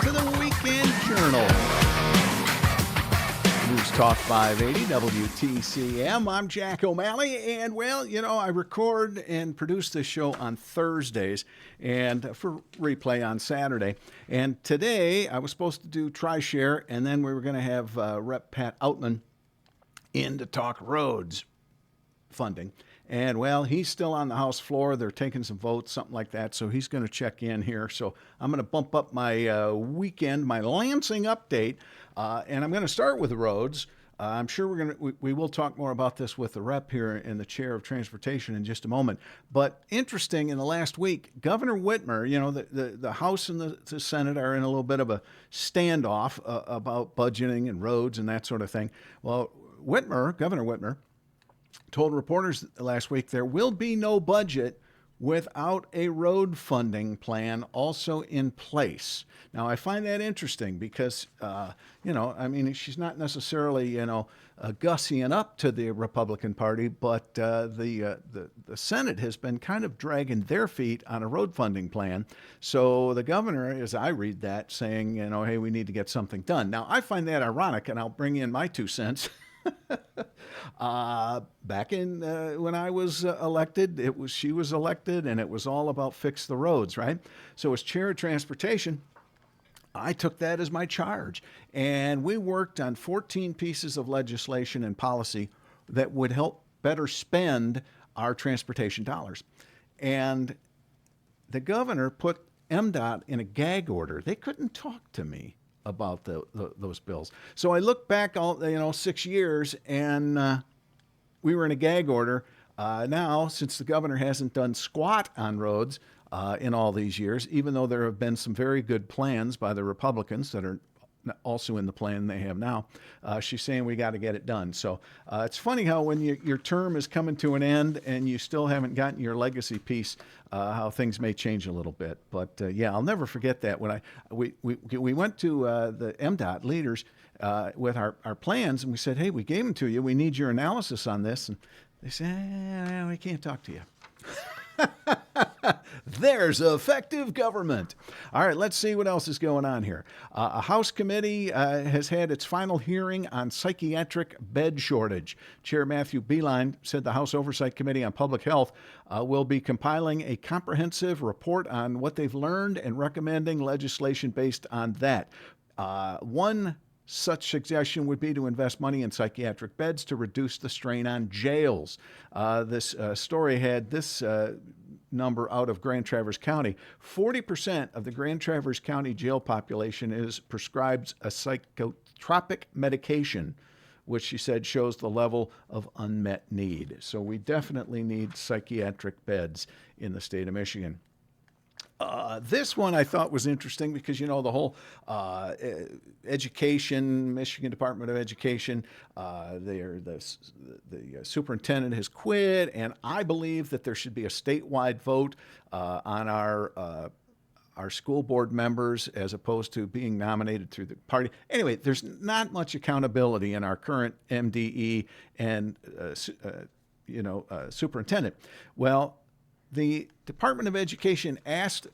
to the Weekend Journal. News Talk 580 WTCM. I'm Jack O'Malley, and well, I record and produce this show on Thursdays and for replay on Saturday. And today I was supposed to do TriShare, and then we were going to have Rep. Pat Outman in to talk roads funding. And, well, he's still on the House floor. They're taking some votes, something like that. So he's going to check in here. So I'm going to bump up my weekend, my Lansing update. And I'm going to start with the roads. I'm sure we will talk more about this with the rep here in the chair of transportation in just a moment. But interesting, in the last week, Governor Whitmer, the House and the Senate are in a little bit of a standoff about budgeting and roads and that sort of thing. Well, Governor Whitmer, told reporters last week there will be no budget without a road funding plan also in place. Now, I find that interesting because, she's not necessarily, gussying up to the Republican Party, but the Senate has been kind of dragging their feet on a road funding plan. So the governor, as I read that, saying, hey, we need to get something done. Now, I find that ironic, and I'll bring in my 2 cents. Back in when I was elected, she was elected, and it was all about fix the roads, right? So as chair of transportation, I took that as my charge, and we worked on 14 pieces of legislation and policy that would help better spend our transportation dollars. And the governor put MDOT in a gag order. They couldn't talk to me about those bills. So I look back 6 years, and we were in a gag order. Now, since the governor hasn't done squat on roads in all these years, even though there have been some very good plans by the Republicans that are also in the plan they have now, she's saying we got to get it done. So it's funny how when your term is coming to an end and you still haven't gotten your legacy piece, how things may change a little bit. But I'll never forget that when we went to the MDOT leaders with our plans, and we said, hey, we gave them to you. We need your analysis on this. And they said, we can't talk to you. There's effective government. All right, let's see what else is going on here. A House committee has had its final hearing on psychiatric bed shortage. Chair Matthew Beeline said the House Oversight Committee on Public Health will be compiling a comprehensive report on what they've learned and recommending legislation based on that. One such suggestion would be to invest money in psychiatric beds to reduce the strain on jails. This story had this number out of Grand Traverse County. 40% of the Grand Traverse County jail population is prescribed a psychotropic medication, which she said shows the level of unmet need. So we definitely need psychiatric beds in the state of Michigan. This one I thought was interesting because, the whole education, Michigan Department of Education, the superintendent has quit, and I believe that there should be a statewide vote on our school board members as opposed to being nominated through the party. Anyway, there's not much accountability in our current MDE and, superintendent. Well, the Department of Education asked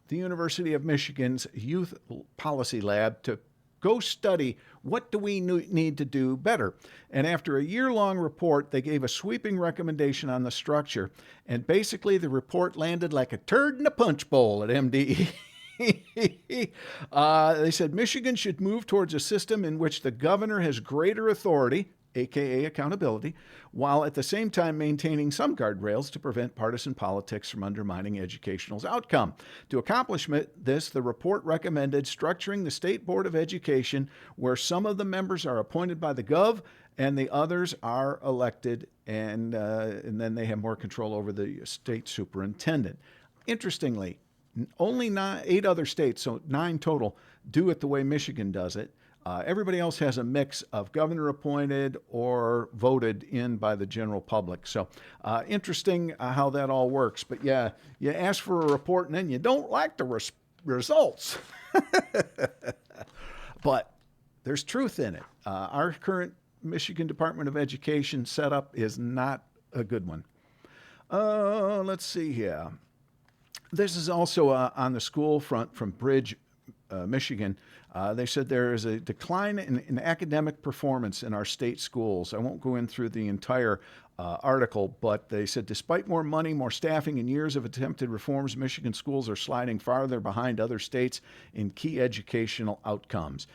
the University of Michigan's Youth Policy Lab to go study what do we need to do better. And after a year-long report, they gave a sweeping recommendation on the structure. And basically, the report landed like a turd in a punch bowl at MDE. They said Michigan should move towards a system in which the governor has greater authority, aka accountability, while at the same time maintaining some guardrails to prevent partisan politics from undermining educational's outcome. To accomplish this, the report recommended structuring the State Board of Education where some of the members are appointed by the Gov and the others are elected, and then they have more control over the state superintendent. Interestingly, only 8 other states, so 9 total, do it the way Michigan does it. Everybody else has a mix of governor appointed or voted in by the general public. So interesting how that all works. But yeah, you ask for a report and then you don't like the results. But there's truth in it. Our current Michigan Department of Education setup is not a good one. Let's see here. This is also on the school front from Bridge Michigan. They said there is a decline in academic performance in our state schools. I won't go in through the entire article, but they said despite more money, more staffing, and years of attempted reforms, Michigan schools are sliding farther behind other states in key educational outcomes.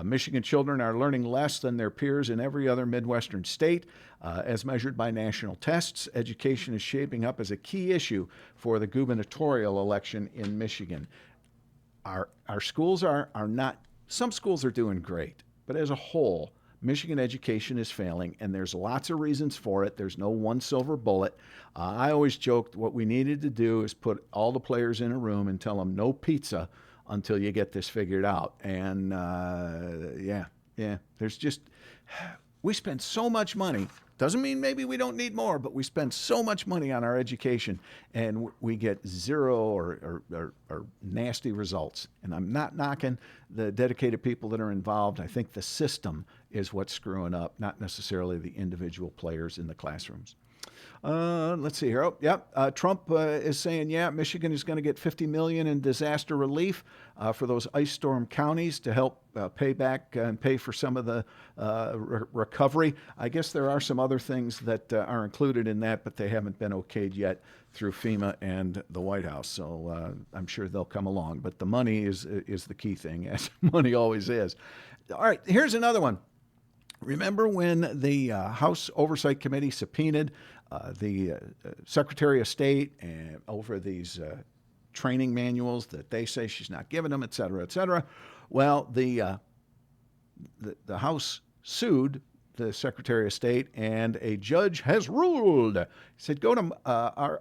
Michigan children are learning less than their peers in every other Midwestern state. As measured by national tests, education is shaping up as a key issue for the gubernatorial election in Michigan. Our schools are not, some schools are doing great, but as a whole, Michigan education is failing, and there's lots of reasons for it. There's no one silver bullet. I always joked what we needed to do is put all the players in a room and tell them no pizza until you get this figured out. And there's just, we spend so much money. Doesn't mean maybe we don't need more, but we spend so much money on our education and we get zero or nasty results. And I'm not knocking the dedicated people that are involved. I think the system is what's screwing up, not necessarily the individual players in the classrooms. Let's see here. Oh, yep. Trump is saying, Michigan is going to get $50 million in disaster relief for those ice storm counties to help pay back and pay for some of the recovery. I guess there are some other things that are included in that, but they haven't been okayed yet through FEMA and the White House. So I'm sure they'll come along. But the money is the key thing, as money always is. All right, here's another one. Remember when the House Oversight Committee subpoenaed the Secretary of State over these training manuals that they say she's not giving them, et cetera, et cetera? Well, the House sued the Secretary of State, and a judge has ruled. He said, go to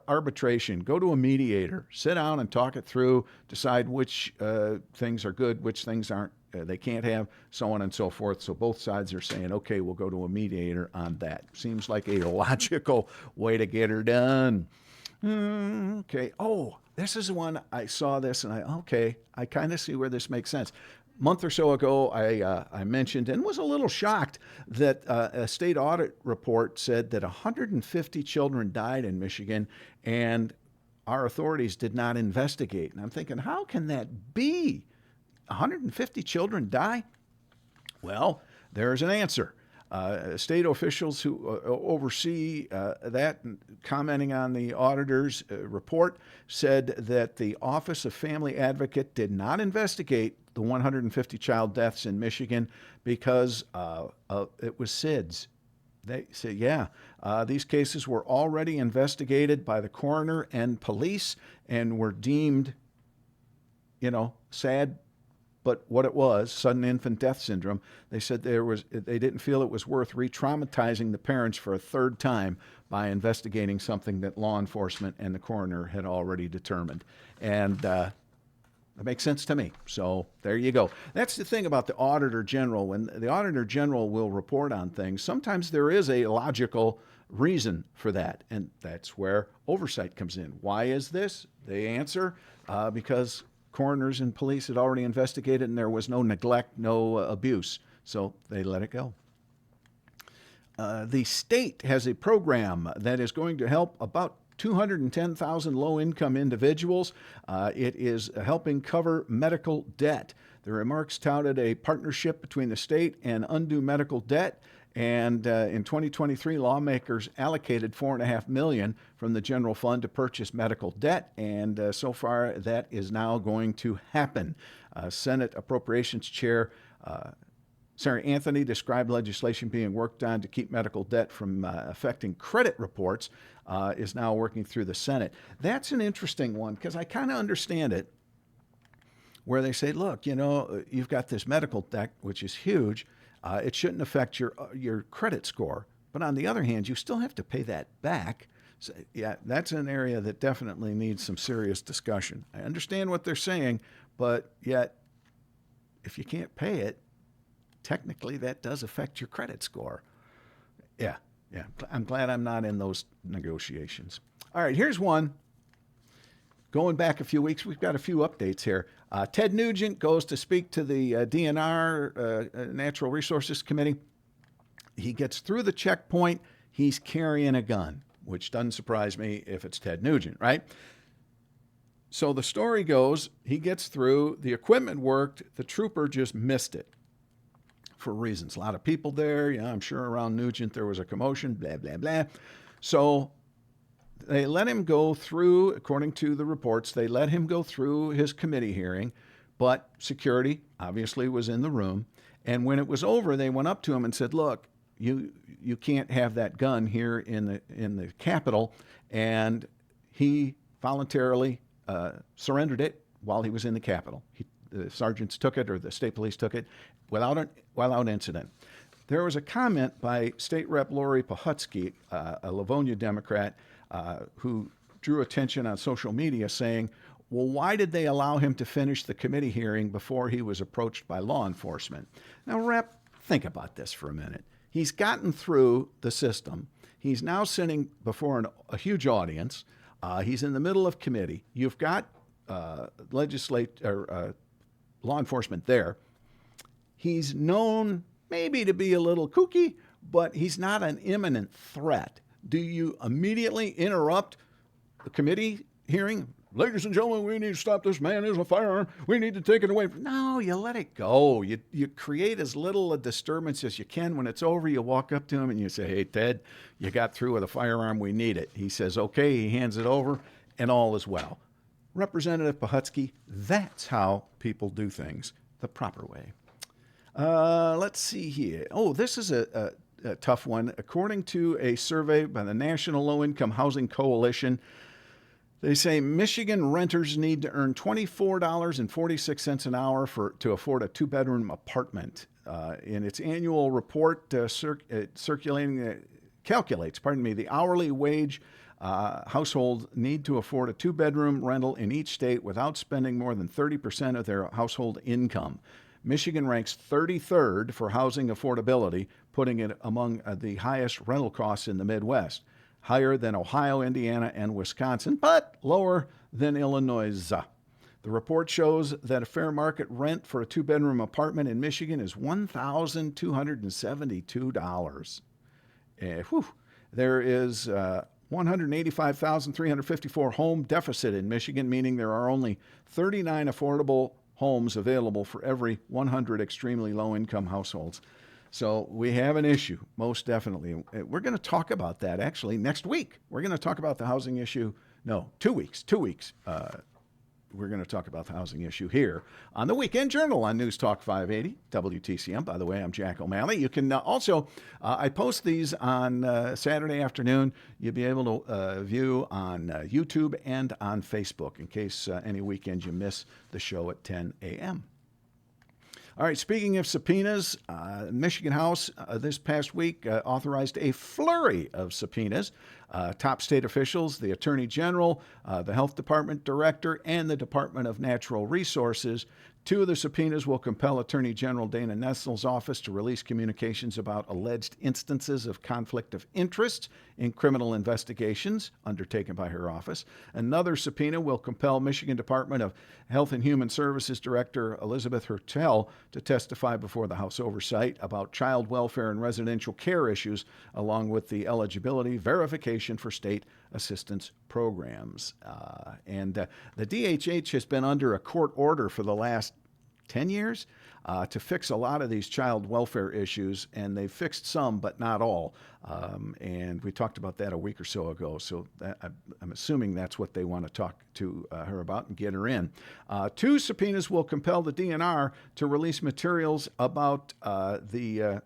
arbitration, go to a mediator, sit down and talk it through, decide which things are good, which things aren't. They can't have, so on and so forth. So both sides are saying, okay, we'll go to a mediator on that. Seems like a logical way to get her done. Okay. Oh, this is one I saw this and I kind of see where this makes sense. A month or so ago, I mentioned and was a little shocked that a state audit report said that 150 children died in Michigan and our authorities did not investigate. And I'm thinking, how can that be? 150 children die? Well, there's an answer. State officials who oversee that, commenting on the auditor's report, said that the Office of Family Advocate did not investigate the 150 child deaths in Michigan because it was SIDS. They say, these cases were already investigated by the coroner and police and were deemed, sad, but what it was, sudden infant death syndrome. They said they didn't feel it was worth re-traumatizing the parents for a third time by investigating something that law enforcement and the coroner had already determined. And that makes sense to me. So there you go. That's the thing about the Auditor General. When the Auditor General will report on things, sometimes there is a logical reason for that, and that's where oversight comes in. Why is this? They answer, because coroners and police had already investigated and there was no neglect, no abuse. So they let it go. The state has a program that is going to help about 210,000 low-income individuals. It is helping cover medical debt. The remarks touted a partnership between the state and undue medical debt. And in 2023, lawmakers allocated $4.5 million from the general fund to purchase medical debt, and so far that is now going to happen. Senate Appropriations Chair Sarah Anthony described legislation being worked on to keep medical debt from affecting credit reports, is now working through the Senate. That's an interesting one because I kind of understand it, where they say, look, you've got this medical debt, which is huge. It shouldn't affect your credit score. But on the other hand, you still have to pay that back. So, that's an area that definitely needs some serious discussion. I understand what they're saying, but yet if you can't pay it, technically that does affect your credit score. Yeah. I'm glad I'm not in those negotiations. All right, here's one. Going back a few weeks, we've got a few updates here. Ted Nugent goes to speak to the DNR, Natural Resources Committee. He gets through the checkpoint. He's carrying a gun, which doesn't surprise me if it's Ted Nugent, right? So the story goes, he gets through, the equipment worked, the trooper just missed it for reasons. A lot of people there, I'm sure around Nugent there was a commotion, blah, blah, blah. So they let him go through, according to the reports, they let him go through his committee hearing, but security obviously was in the room. And when it was over, they went up to him and said, look, you can't have that gun here in the Capitol. And he voluntarily surrendered it while he was in the Capitol. The sergeants took it, or the state police took it, without incident. There was a comment by State Rep Lori Pahutsky, a Livonia Democrat, who drew attention on social media saying, well, why did they allow him to finish the committee hearing before he was approached by law enforcement? Now, Rep, think about this for a minute. He's gotten through the system. He's now sitting before a huge audience. He's in the middle of committee. You've got law enforcement there. He's known maybe to be a little kooky, but he's not an imminent threat. Do you immediately interrupt the committee hearing? Ladies and gentlemen, we need to stop this man. There's a firearm. We need to take it away. No, you let it go. You create as little a disturbance as you can. When it's over, you walk up to him and you say, hey, Ted, you got through with a firearm. We need it. He says, okay. He hands it over, and all is well. Representative Pahutsky, that's how people do things the proper way. Let's see here. Oh, this is a tough one. According to a survey by the National Low-Income Housing Coalition, they say Michigan renters need to earn $24.46 an hour to afford a two-bedroom apartment. In its annual report, calculates the hourly wage households need to afford a two-bedroom rental in each state without spending more than 30% of their household income. Michigan ranks 33rd for housing affordability, putting it among the highest rental costs in the Midwest. Higher than Ohio, Indiana, and Wisconsin, but lower than Illinois. The report shows that a fair market rent for a two-bedroom apartment in Michigan is $1,272. There is 185,354 home deficit in Michigan, meaning there are only 39 affordable homes available for every 100 extremely low-income households. So we have an issue, most definitely. We're going to talk about that actually next week. We're going to talk about the housing issue. No, 2 weeks. We're going to talk about the housing issue here on the Weekend Journal on News Talk 580 WTCM. By the way, I'm Jack O'Malley. You can also, I post these on Saturday afternoon. You'll be able to view on YouTube and on Facebook in case any weekend you miss the show at 10 a.m. All right, speaking of subpoenas, Michigan House this past week authorized a flurry of subpoenas. Top state officials, the Attorney General, the Health Department Director, and the Department of Natural Resources. 2 of the subpoenas will compel Attorney General Dana Nessel's office to release communications about alleged instances of conflict of interest in criminal investigations undertaken by her office. Another subpoena will compel Michigan Department of Health and Human Services Director Elizabeth Hertel to testify before the House Oversight about child welfare and residential care issues, along with the eligibility verification for state assistance programs. And the DHH has been under a court order for the last 10 years to fix a lot of these child welfare issues, and they've fixed some, but not all. And we talked about that a week or so ago, so I'm assuming that's what they want to talk to her about and get her in. 2 subpoenas will compel the DNR to release materials about the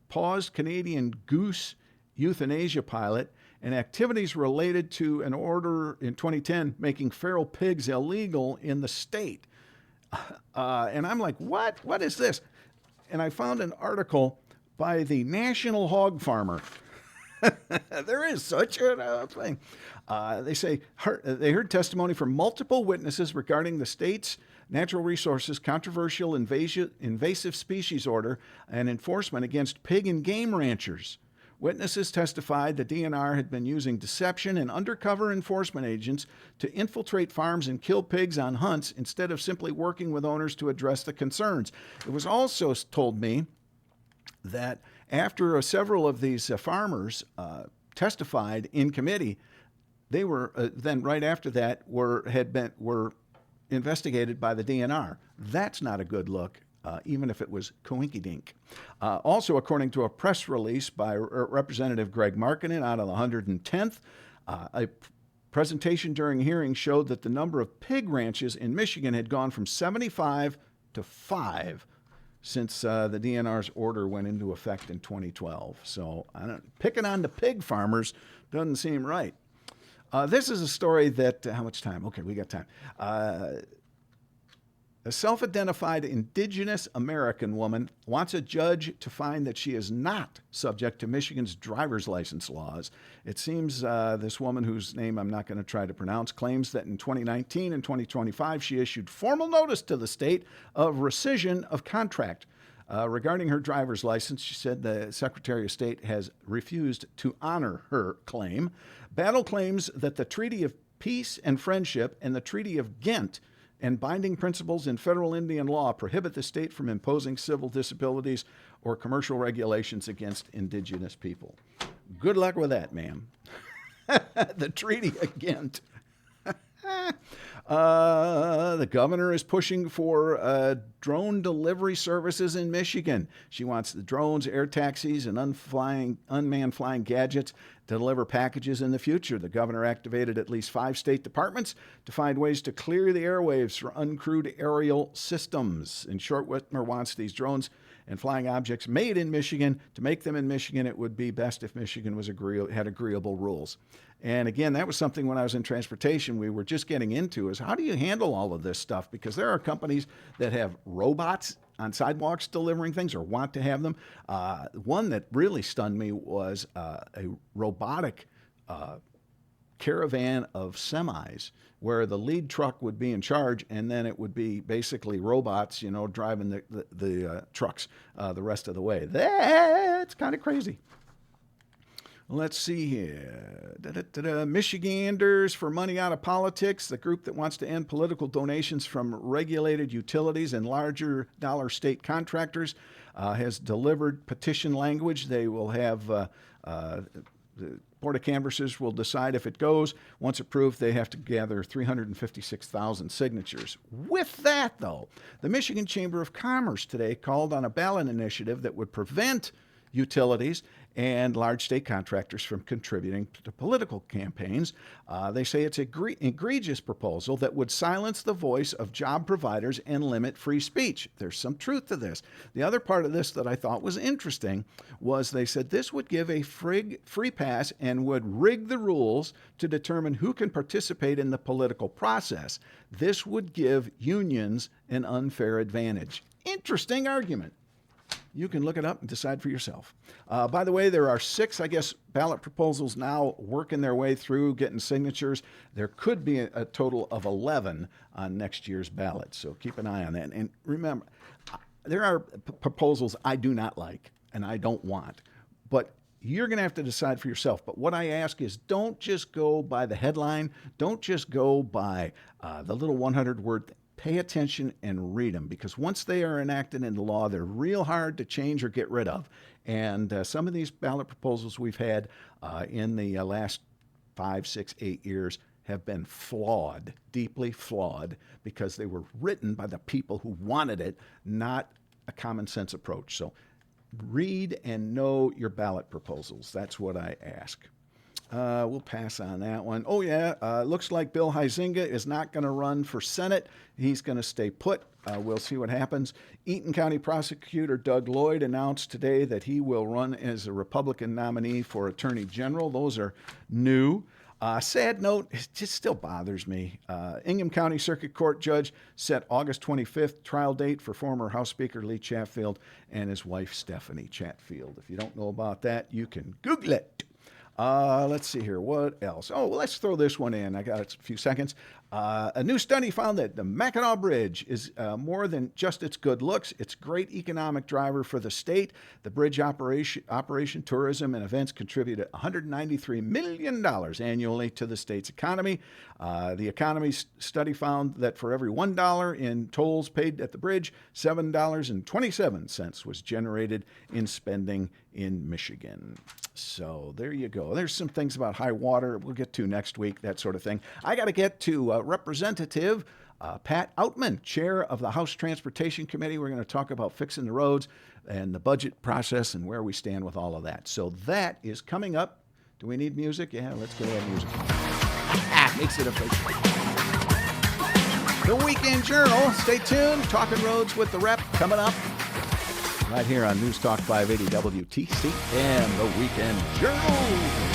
paused Canadian goose euthanasia pilot and activities related to an order in 2010 making feral pigs illegal in the state. And I'm like, what? What is this? And I found an article by the National Hog Farmer. There is such a thing. They say they heard testimony from multiple witnesses regarding the state's natural resources controversial invasive species order and enforcement against pig and game ranchers. Witnesses testified the DNR had been using deception and undercover enforcement agents to infiltrate farms and kill pigs on hunts instead of simply working with owners to address the concerns. It was also told me that after several of these farmers testified in committee, they were then right after that were investigated by the DNR. That's not a good look, even if it was coinkydink. Also, according to a press release by Representative Greg Markkinen out of the 110th, a presentation during hearings showed that the number of pig ranches in Michigan had gone from 75 to 5 since the DNR's order went into effect in 2012. So picking on the pig farmers doesn't seem right. This is a story that, how much time? Okay, we got time. A self-identified indigenous American woman wants a judge to find that she is not subject to Michigan's driver's license laws. It seems this woman, whose name I'm not going to try to pronounce, claims that in 2019 and 2025 she issued formal notice to the state of rescission of contract. Regarding her driver's license, she said the Secretary of State has refused to honor her claim. Battle claims that the Treaty of Peace and Friendship and the Treaty of Ghent and binding principles in federal Indian law prohibit the state from imposing civil disabilities or commercial regulations against indigenous people. Good luck with that, ma'am. The Treaty of Ghent. The governor is pushing for drone delivery services in Michigan. She wants the drones, air taxis, and unmanned flying gadgets to deliver packages in the future. The governor activated at least 5 state departments to find ways to clear the airwaves for uncrewed aerial systems. In short, Whitmer wants these drones and flying objects made in Michigan. To make them in Michigan, it would be best if Michigan had agreeable rules. And again, that was something when I was in transportation we were just getting into, is how do you handle all of this stuff? Because there are companies that have robots on sidewalks delivering things or want to have them. One that really stunned me was a robotic caravan of semis where the lead truck would be in charge and then it would be basically robots, driving the trucks the rest of the way. That's kind of crazy. Let's see here. Michiganders for Money Out of Politics, the group that wants to end political donations from regulated utilities and larger dollar state contractors, has delivered petition language. They will have the Board of Canvassers will decide if it goes. Once approved, they have to gather 356,000 signatures. With that, though, the Michigan Chamber of Commerce today called on a ballot initiative that would prevent utilities and large state contractors from contributing to political campaigns. They say it's an egregious proposal that would silence the voice of job providers and limit free speech. There's some truth to this. The other part of this that I thought was interesting was they said this would give a free pass and would rig the rules to determine who can participate in the political process. This would give unions an unfair advantage. Interesting argument. You can look it up and decide for yourself. By the way, there are 6, ballot proposals now working their way through, getting signatures. There could be a total of 11 on next year's ballot, so keep an eye on that. And remember, there are proposals I do not like and I don't want, but you're going to have to decide for yourself. But what I ask is don't just go by the headline. Don't just go by the little 100-word thing. Pay attention and read them, because once they are enacted into law, they're real hard to change or get rid of. And some of these ballot proposals we've had in the last 5, 6, 8 years have been flawed, deeply flawed, because they were written by the people who wanted it, not a common sense approach. So read and know your ballot proposals. That's what I ask. We'll pass on that one. Oh, yeah, looks like Bill Huizenga is not going to run for Senate. He's going to stay put. We'll see what happens. Eaton County Prosecutor Doug Lloyd announced today that he will run as a Republican nominee for Attorney General. Those are new. Sad note, it just still bothers me. Ingham County Circuit Court judge set August 25th trial date for former House Speaker Lee Chatfield and his wife Stephanie Chatfield. If you don't know about that, you can Google it. Let's see here. What else? Oh, well, let's throw this one in. I got a few seconds. A new study found that the Mackinac Bridge is more than just its good looks. It's a great economic driver for the state. The bridge operation, tourism, and events contribute $193 million annually to the state's economy. The economy study found that for every $1 in tolls paid at the bridge, $7.27 was generated in spending in Michigan. So there you go. There's some things about high water we'll get to next week, that sort of thing. I got to get to Representative Pat Outman, chair of the House Transportation Committee. We're going to talk about fixing the roads and the budget process and where we stand with all of that. So that is coming up. Do we need music? Yeah, let's go ahead and music. Makes it official. The Weekend Journal. Stay tuned. Talking Roads with the Rep coming up right here on News Talk 580 WTC and the Weekend Journal.